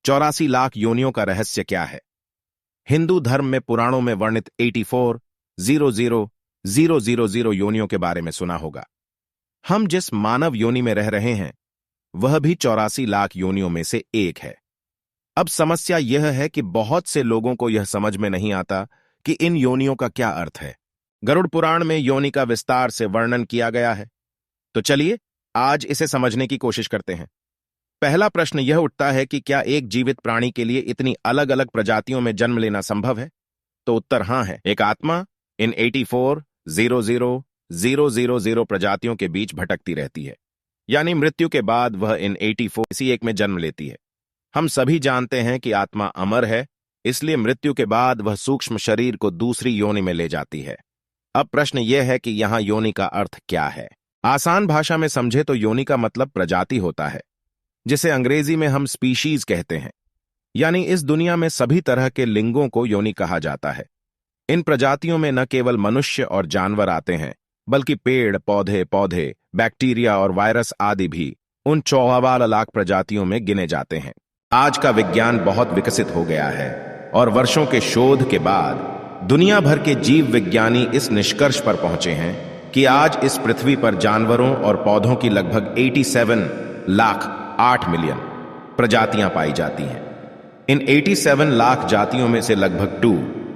84 लाख योनियों का रहस्य क्या है? हिंदू धर्म में पुराणों में वर्णित 84,000,000 योनियों के बारे में सुना होगा। हम जिस मानव योनि में रह रहे हैं वह भी 84 लाख योनियों में से एक है। अब समस्या यह है कि बहुत से लोगों को यह समझ में नहीं आता कि इन योनियों का क्या अर्थ है। गरुड़ पुराण में योनि का विस्तार से वर्णन किया गया है, तो चलिए आज इसे समझने की कोशिश करते हैं। पहला प्रश्न यह उठता है कि क्या एक जीवित प्राणी के लिए इतनी अलग अलग प्रजातियों में जन्म लेना संभव है? तो उत्तर हां है। एक आत्मा इन 84,000,000 प्रजातियों के बीच भटकती रहती है, यानी मृत्यु के बाद वह इन 84 किसी एक में जन्म लेती है। हम सभी जानते हैं कि आत्मा अमर है, इसलिए मृत्यु के बाद वह सूक्ष्म शरीर को दूसरी योनि में ले जाती है। अब प्रश्न यह है कि यहां योनि का अर्थ क्या है? आसान भाषा में समझे तो योनि का मतलब प्रजाति होता है, जिसे अंग्रेजी में हम स्पीशीज कहते हैं। यानी इस दुनिया में सभी तरह के लिंगों को योनि कहा जाता है। इन प्रजातियों में न केवल मनुष्य और जानवर आते हैं, बल्कि पेड़, पौधे, बैक्टीरिया और वायरस आदि भी उन 54 लाख प्रजातियों में गिने जाते हैं। आज का विज्ञान बहुत विकसित हो गया है और वर्षों के शोध के बाद दुनिया भर के जीव विज्ञानी इस निष्कर्ष पर पहुंचे हैं कि आज इस पृथ्वी पर जानवरों और पौधों की लगभग 87,08,000,000 प्रजातियां पाई जाती हैं। इन 87 लाख जातियों में से लगभग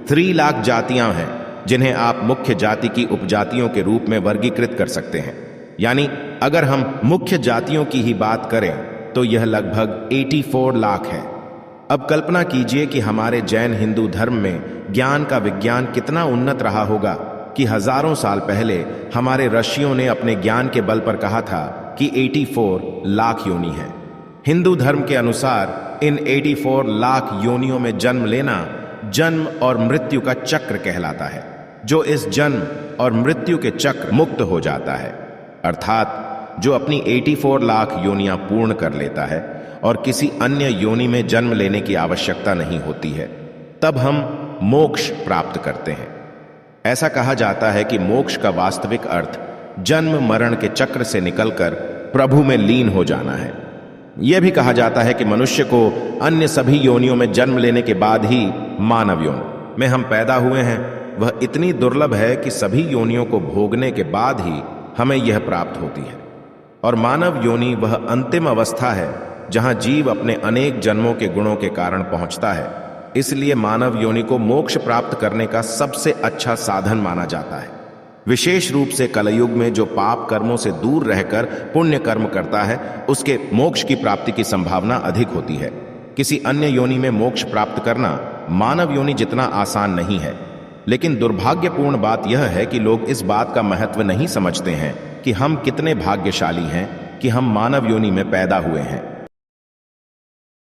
3 लाख जातियां हैं जिन्हें आप मुख्य जाति की उपजातियों के रूप में वर्गीकृत कर सकते हैं। यानी अगर हम मुख्य जातियों की ही बात करें तो यह लगभग 84 लाख है। अब कल्पना कीजिए कि हमारे जैन हिंदू धर्म में ज्ञान का विज्ञान कितना उन्नत रहा होगा कि हजारों साल पहले हमारे ऋषियों ने अपने ज्ञान के बल पर कहा था कि 84 लाख योनि है। हिंदू धर्म के अनुसार इन 84 लाख योनियों में जन्म लेना जन्म और मृत्यु का चक्र कहलाता है। जो इस जन्म और मृत्यु के चक्र मुक्त हो जाता है, अर्थात जो अपनी 84 लाख योनियां पूर्ण कर लेता है और किसी अन्य योनि में जन्म लेने की आवश्यकता नहीं होती है, तब हम मोक्ष प्राप्त करते हैं। ऐसा कहा जाता है कि मोक्ष का वास्तविक अर्थ जन्म मरण के चक्र से निकलकर प्रभु में लीन हो जाना है। यह भी कहा जाता है कि मनुष्य को अन्य सभी योनियों में जन्म लेने के बाद ही मानव योनि में हम पैदा हुए हैं, वह इतनी दुर्लभ है कि सभी योनियों को भोगने के बाद ही हमें यह प्राप्त होती है। और मानव योनि वह अंतिम अवस्था है जहां जीव अपने अनेक जन्मों के गुणों के कारण पहुंचता है। इसलिए मानव योनि को मोक्ष प्राप्त करने का सबसे अच्छा साधन माना जाता है। विशेष रूप से कलयुग में जो पाप कर्मों से दूर रहकर पुण्य कर्म करता है, उसके मोक्ष की प्राप्ति की संभावना अधिक होती है। किसी अन्य योनि में मोक्ष प्राप्त करना मानव योनि जितना आसान नहीं है। लेकिन दुर्भाग्यपूर्ण बात यह है कि लोग इस बात का महत्व नहीं समझते हैं कि हम कितने भाग्यशाली हैं कि हम मानव योनि में पैदा हुए हैं।